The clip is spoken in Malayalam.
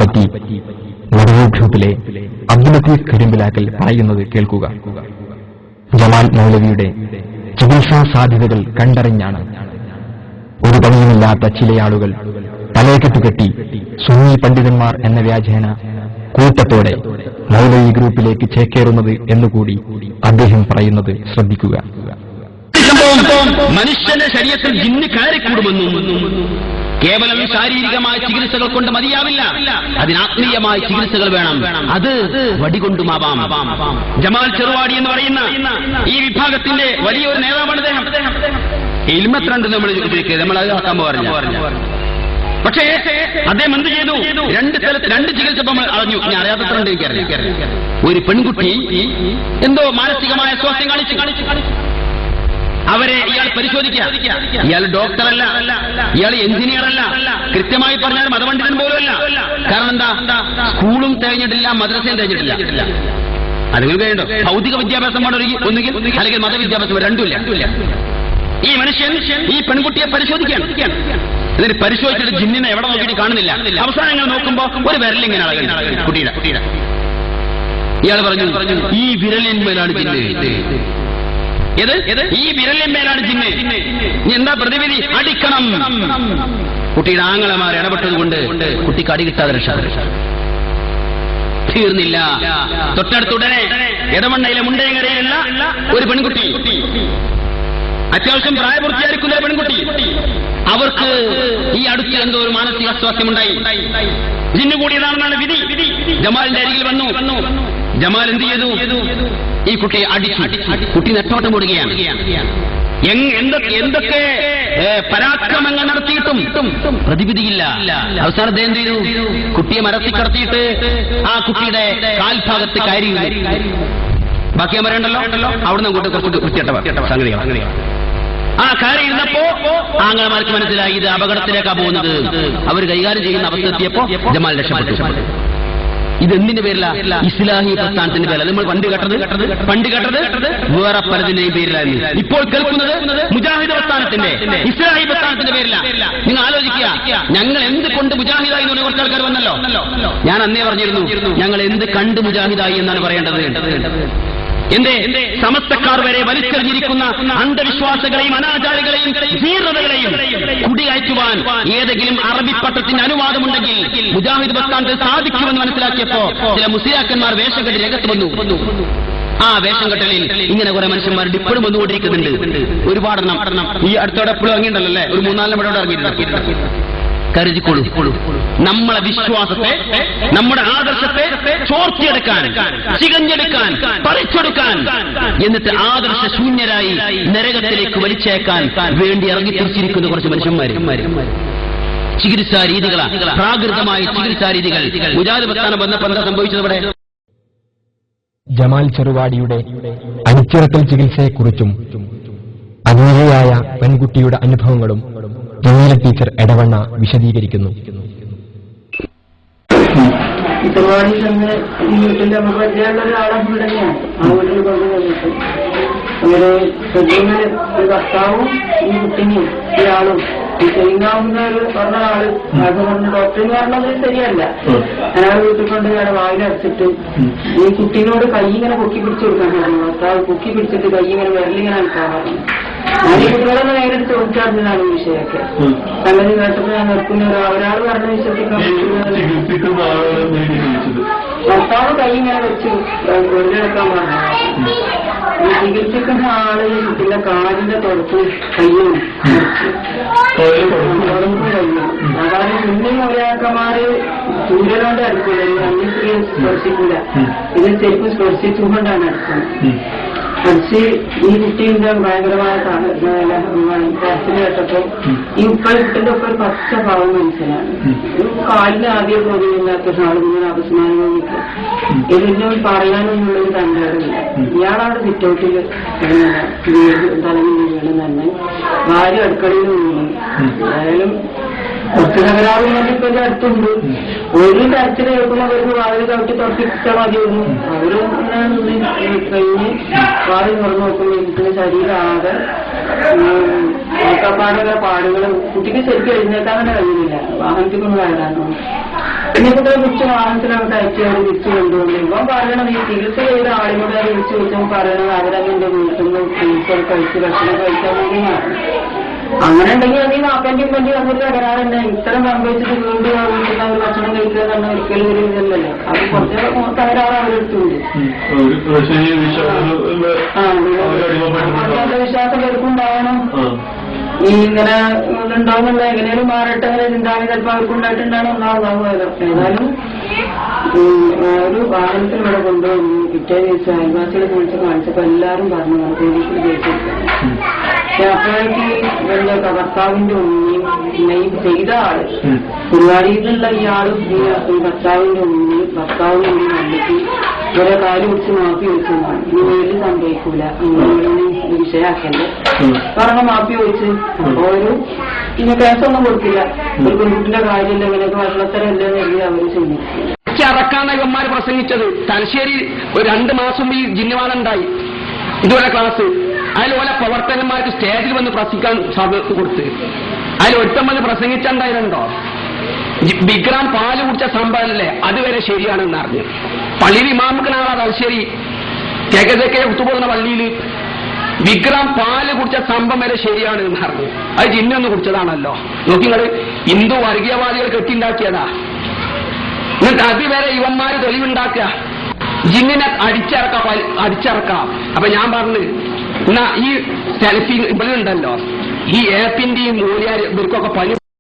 അതേപറ്റി മടവൂർ ഗ്രൂപ്പിലെ അബ്ദുൽ ലത്തീഫ് കരിമ്പിലാക്കൽ പറയുന്നത് കേൾക്കുക. ജമാൽ മൗലവിയുടെ ചികിത്സാ സാധ്യതകൾ കണ്ടറിഞ്ഞാണ് ഒരു പണിയുമില്ലാത്ത ചില ആളുകൾ തലയെക്കെട്ടുകെട്ടി സുന്നി പണ്ഡിതന്മാർ എന്ന വ്യാജേന കൂട്ടത്തോടെ മൗലവി ഗ്രൂപ്പിലേക്ക് ചേക്കേറുന്നത് എന്നുകൂടി അദ്ദേഹം പറയുന്നത് ശ്രദ്ധിക്കുക. മനുഷ്യന്റെ ശരീരത്തിൽ ജിന്ന് കയറിക്കൂടുമെന്നും കേവലം ശാരീരികമായ ചികിത്സകൾ കൊണ്ട് മതിയാവില്ല, അതിനാത്മീയമായ ചികിത്സകൾ വേണം. അത് വടികൊണ്ടുമാവാം. ജമാൽ ചെറുവാടി എന്ന് പറയുന്ന ഈ വിഭാഗത്തിന്റെ വലിയൊരു നേതാവാണ് അദ്ദേഹം. ഇൽമത്രണ്ട് നമ്മൾ അത് ആക്കാൻ പോകാറില്ല. പക്ഷേ അദ്ദേഹം എന്ത് ചെയ്തു? രണ്ട് ചികിത്സ അറിഞ്ഞു. ഞാൻ അറിയാത്തത്രണ്ട് എനിക്കറിയാം. ഒരു പെൺകുട്ടി എന്തോ മാനസികമായ സ്വാസ്ഥ്യം കാണിച്ചു. അവരെ ഇയാൾ പരിശോധിക്കുക. ഇയാൾ ഡോക്ടറല്ല, ഇയാൾ എഞ്ചിനീയറല്ല, കൃത്യമായി പറഞ്ഞാൽ മതപണ്ഡിതൻ പോലുമല്ല. കാരണം എന്താ? സ്കൂളും തികഞ്ഞിട്ടില്ല, മദ്രസയും തികഞ്ഞിട്ടില്ല. അതുകൊണ്ട് വേണ്ടോ ഭൗതിക വിദ്യാഭ്യാസം ഒന്നുകിൽ അല്ലെങ്കിൽ മതവിദ്യാഭ്യാസം, രണ്ടുമില്ല. ഈ മനുഷ്യൻ ഈ പെൺകുട്ടിയെ പരിശോധിക്കാൻ, എന്നിട്ട് പരിശോധിച്ചിട്ട് ജിന്നിനെ എവിടെ നോക്കിയിട്ട് കാണുന്നില്ല. അവസാനങ്ങൾ നോക്കുമ്പോ ഒരു വിരലിങ്ങനെ അളകണം കുട്ടിയുടെ. ഇയാൾ പറഞ്ഞു ഈ വിരലിന്മേലാണ് ജിന്ന്. ഈ വിരലിന്മേലാണ് ജിന്ന്. എന്താ പ്രതിവിധി? അടിക്കണം. കുട്ടിയുടെ ആങ്ങളമാർ ഇടപെട്ടതുകൊണ്ട് കുട്ടിക്ക് അടി കിട്ടാതെ രക്ഷ. തീർന്നില്ല. തൊട്ടടുത്തുടനെ ഇടമണ്ണയിലെ മുണ്ടയങ്കരയിലുള്ള ഒരു പെൺകുട്ടി, അത്യാവശ്യം പ്രായപൂർത്തിയായിരിക്കുന്ന ഒരു പെൺകുട്ടി, അവർക്ക് ഈ അടുത്ത് എന്തോ ഒരു മാനസിക അസ്വാസ്ഥ്യമുണ്ടായി. ജിന്നു കൂടിയതാണെന്നാണ് വിധി. ജമാലിന്റെ അരികിൽ വന്നു. ജമാൽ എന്ത് ചെയ്തു? ഈ കുട്ടിയെ അടിച്ചു. കുട്ടി നെട്ടോട്ടം ഓടുകയാണ്. എന്തൊക്കെ പരാക്രമങ്ങൾ നടത്തിയിട്ടും പ്രതിവിധിയില്ല. അവസാനം അദ്ദേഹം എന്ത് ചെയ്തു? കുട്ടിയെ മരത്തിൽ കടത്തിയിട്ട് ആ കുട്ടിയുടെ കാൽഭാഗത്ത് കയറി. ബാക്കി ഞാൻ പറയണ്ടല്ലോ, അവിടുന്ന് അങ്ങോട്ട് കുറച്ച് വൃത്തികെട്ട സംഗതികൾ. ആ കയറി ഇരുന്നപ്പോ ആങ്ങളമാർക്ക് മനസ്സിലായി ഇത് അപകടത്തിലേക്കാ പോകുന്നത്. അവർ കൈകാര്യം ചെയ്യുന്ന അവസ്ഥ എത്തിയപ്പോ ജമാൽ രക്ഷപ്പെട്ടു. ഇതെന്തിന്റെ പേരില? ഇസ്ലാഹി പ്രസ്ഥാനത്തിന്റെ പേരില. നമ്മൾ പണ്ട് കേട്ടത് വേറെ പലതിന്റെയും പേരിലായിരുന്നു. ഇപ്പോൾ കേൾക്കുന്നത് മുജാഹിദ് പ്രസ്ഥാനത്തിന്റെ, ഇസ്ലാഹി പ്രസ്ഥാനത്തിന്റെ പേരില. നിങ്ങൾ ആലോചിക്കുക, ഞങ്ങൾ എന്ത് കൊണ്ട് മുജാഹിദായി എന്ന് കുറച്ച് ആൾക്കാർ വന്നല്ലോ. ഞാൻ അന്നേ പറഞ്ഞിരുന്നു, ഞങ്ങൾ എന്ത് കണ്ട് മുജാഹിദായി എന്നാണ് പറയേണ്ടത്. എന്റെ സമസ്തക്കാർ വരെ വലിച്ചെറിഞ്ഞിരിക്കുന്ന അന്ധവിശ്വാസങ്ങളെയും അനാചാരങ്ങളെയും ജീർണതകളെയും കുടികയറ്റുവാൻ ഏതെങ്കിലും അറബി പത്രത്തിന്റെ അനുവാദമുണ്ടെങ്കിൽ മുജാഹിദ് പ്രസ്ഥാനത്തിൽ സാധിക്കുമെന്ന് മനസ്സിലാക്കിയപ്പോ ചില മുസ്ലിയാക്കന്മാർ വേഷം കെട്ടി രംഗത്ത് വന്നു. ആ വേഷം കെട്ടലിൽ ഇങ്ങനെ കുറെ മനുഷ്യന്മാർ ഇപ്പോഴും വന്നുകൊണ്ടിരിക്കുന്നുണ്ട്. ഒരുപാടെണ്ണം ഈ അടുത്തോടെ എപ്പോഴും ഇറങ്ങിയിട്ടുണ്ടല്ലോ അല്ലേ? ഒരു 3-4 ഇവിടെ ഇറങ്ങിയിട്ടുണ്ട്. കരുതിക്കൊള്ളു. നമ്മളെ വിശ്വാസത്തെ, നമ്മുടെ ആദർശത്തെ ചോർത്തിയെടുക്കാൻ, ചികഞ്ഞെടുക്കാൻ, പറിച്ചെടുക്കാൻ, എന്നിട്ട് ആദർശ ശൂന്യരായി നരകത്തിലേക്ക് വലിച്ചേക്കാൻ വേണ്ടി ഇറങ്ങിത്തിരിച്ചിരിക്കുന്ന കുറച്ച് മനുഷ്യന്മാർ. ചികിത്സാ രീതികളാണ്, പ്രാകൃതമായ ചികിത്സാ രീതികൾ. മുജാഹിദ് പ്രസ്ഥാനം വന്നപ്പോൾ എന്താ സംഭവിച്ചതവിടെ? ജമാൽ ചെറുവാടിയുടെ അടിച്ചിറക്കൽ ചികിത്സയെക്കുറിച്ചും അനീതിയായ പെൺകുട്ടിയുടെ അനുഭവങ്ങളും ജമീല ടീച്ചർ എടവണ്ണ വിശദീകരിക്കുന്നു. ചെറുവാടി ചെന്ന് ഈ വീട്ടിൽ നമുക്ക് പരിചയമുള്ള ഒരാളെ വീട് തന്നെയാണ്. ആ വീട്ടിൽ കൊണ്ട് വന്നിട്ട് അങ്ങനെ ശ്രദ്ധയില് ഒരു ഭർത്താവും ഈ കുട്ടിനെയും ഒരാളും ഈ ശരിയാവുന്ന ഒരു പറഞ്ഞ ആള് അത് പറഞ്ഞ ഡോക്ടറിന് പറഞ്ഞത് ശരിയല്ല. അയാൾ വീട്ടിൽ കൊണ്ട് അയാളെ വായിലടച്ചിട്ട് ഈ കുട്ടീനോട് കൈ ഇങ്ങനെ പൊക്കി പിടിച്ചു കൊടുക്കാൻ പറഞ്ഞു. ഭർത്താവ് പൊക്കി പിടിച്ചിട്ട് കൈ ഇങ്ങനെ വിരലിങ്ങനെ അനക്കാൻ പറഞ്ഞു. ഞാൻ ഈ കുട്ടികളൊന്ന് നേരിട്ട് ചോദിച്ചാർന്നതാണ് ഈ വിഷയമൊക്കെ. സംഗതി കേട്ടപ്പോൾ ഞാൻ നിർത്തുന്ന ഒരാൾ പറഞ്ഞ വിശ്വസിക്കാൻ ഭർത്താവ് കൈ ഇങ്ങനെ വെച്ച് വെറുതെടുക്കാൻ പറഞ്ഞു. ഈ ചികിത്സിക്കുന്ന ആള് ഈ കുട്ടിയുടെ കാലിന്റെ തുടച്ച് കയ്യും അതായത് പിന്നെയും ഒരാൾക്കന്മാര് സൂര്യനോട് അടുക്കൂല, അന്യസ്ത്രീയെ സ്പർശിക്കൂല. ഇത് ശരിക്കും സ്പർശിച്ചുകൊണ്ടാണ് അടുക്കുന്നത്. പക്ഷേ ഈ കുട്ടീന്റെ ഭയങ്കരമായ കരച്ചിൽ കേട്ടപ്പോ ഈ കുട്ടിന്റെ ഒക്കെ ഒരു പച്ച ഭാവം മനസ്സിലാണ്. കാലിന് ആദ്യം തോന്നിയില്ലാത്ത ആളുകൾ അപസ്മാനം നിൽക്കും. ഇതിനോട് പറയാനൊന്നുള്ളൊരു കണ്ടറിയില്ല. ഇയാളവിടെ സിറ്റൗട്ടില് തലമിൽ വീണ് തന്നെ ഭാര്യ അടുക്കളയിൽ വീണു. ഏതായാലും കുറച്ച് തകരാറും ഇപ്പൊ എന്റെ അടുത്തുണ്ട്. ഒരു കരച്ചിൽ കേൾക്കുമ്പോൾ അവർക്ക് വാതിൽ കവിട്ടി തുറപ്പിച്ചാൽ മതിയായിരുന്നു. അവര് കഴിഞ്ഞ് വാതിൽ തുറന്നു നോക്കുമ്പോൾ എനിക്ക് ശരീരം ആകെ ഓക്കപ്പാടുള്ള പാടുകൾ. കുട്ടിക്ക് ശരിക്കും എഴുന്നേക്കാൻ തന്നെ കഴിയുന്നില്ല. വാഹനത്തിക്കൊന്നും കയറാനോ പിന്നെ കുട്ടികളെ വിളിച്ച് വാഹനത്തിനകത്ത് അയച്ചു അവർ വിളിച്ചു കൊണ്ടുവന്നു. ഇവൻ പറയണത് ഈ ചികിത്സ ചെയ്ത ആളിനോട് അവർ വിളിച്ചു വെച്ചാൽ പറയണത് അവരതിന്റെ വീട്ടിൽ നിന്ന് ചികിത്സ കഴിച്ച് ഭക്ഷണം കഴിച്ചാൽ മതി മാറും. അങ്ങനെ ഉണ്ടെങ്കിൽ അത് ഈ മാപ്പന്റെയും പറ്റി അതൊരു തകരാറുണ്ട്. ഇത്തരം സംഭവിച്ചിട്ട് വീണ്ടും വീട്ടിൽ അവർ ഭക്ഷണം കഴിക്കുക എന്ന് പറഞ്ഞാൽ ഒരിക്കലും ഒരു ഇതല്ലല്ലോ. അത് കുറച്ച് തകരാറ് അവരെടുത്തുണ്ട്. വിശ്വാസം പേർക്കുണ്ടാവണം. ഈ ഇങ്ങനെ ഉണ്ടാവുന്നില്ല, എങ്ങനെയും മാറട്ടെ അങ്ങനെ ചിന്താഗതി ചിലപ്പോൾ അവർക്കുണ്ടായിട്ടുണ്ടാണ് ഒന്നാവുന്നതാവുമല്ലോ. ഏതായാലും ഒരു വാഹനത്തിൽ ഇവിടെ കൊണ്ടുവന്നു. പിറ്റേ ദിവസം അയൽവാസികളെ വിളിച്ച് കാണിച്ചപ്പോ എല്ലാരും പറഞ്ഞു പോലീസിൽ കേസെടുക്കാൻ. അപ്പോഴേക്ക് ഇവരുടെ ഭർത്താവിന്റെ ഉണ്ണിയും പിന്നെ ഈ ചെയ്ത ആള് പരിപാടിയിൽ നിന്നുള്ള ഇയാളും ഈ ഭർത്താവിന്റെ ഉണ്ണി ഭർത്താവിന്റെ ഉണ്ണി കണ്ടെത്തി ഇവരെ കാല് വെച്ച് മാപ്പി വെച്ചതാണ്. ഇനി വീട്ടിൽ സംഭവിക്കൂല, അങ്ങനെ വിഷയാക്കല്ലേ പറഞ്ഞ മാപ്പി വെച്ച്. അപ്പൊ ഒരു പിന്നെ കേസൊന്നും കൊടുക്കില്ല. ഒരു പെൺകുട്ടിന്റെ കാര്യമില്ല, ഇങ്ങനെയൊക്കെ ഭക്ഷണത്തരല്ലെന്ന് എഴുതി അവര് ചെയ്യും. അറക്കാണ് ഇവന്മാർ പ്രസംഗിച്ചത്. തലശ്ശേരി ഒരു 2 മാസം ഈ ജിന്നവാദം ഉണ്ടായി, ഇതുപോലെ ക്ലാസ്. അതിലോലെ പ്രവർത്തകന്മാർക്ക് സ്റ്റേജിൽ വന്ന് പ്രസംഗിക്കാൻ സമയത്ത് കൊടുത്ത് അതിൽ ഒരുത്തം വന്ന് പ്രസംഗിച്ചുണ്ടായിരുന്നുണ്ടോ വിക്രാം പാല് കുടിച്ച സംഭവമല്ലേ അതുവരെ ശരിയാണെന്ന് അറിഞ്ഞു. പള്ളിയിൽ ഇമാമുക്ക് നാളെ തലശ്ശേരി കേക്കതൊക്കെ ഒത്തുപോകുന്ന പള്ളിയിൽ വിക്രാം പാല് കുടിച്ച സംഭവം വരെ ശരിയാണ് എന്ന് അറിഞ്ഞു. അത് ജിന്നൊന്ന് കുടിച്ചതാണല്ലോ. നോക്കിങ്ങള് ഹിന്ദു വർഗീയവാദികൾ കെട്ടിണ്ടാക്കിയതാ. എന്നിട്ട് അതുവരെ ഇവന്മാര് തെളിവുണ്ടാക്കുക, ജിന്നിനെ അടിച്ചിറക്കാം. അപ്പൊ ഞാൻ പറഞ്ഞു എന്നാ ഈ സെൽഫി ഇവിടെ ഉണ്ടല്ലോ, ഈ ഏപ്പിന്റെയും മൂല്യാർ ഇവർക്കൊക്കെ പണി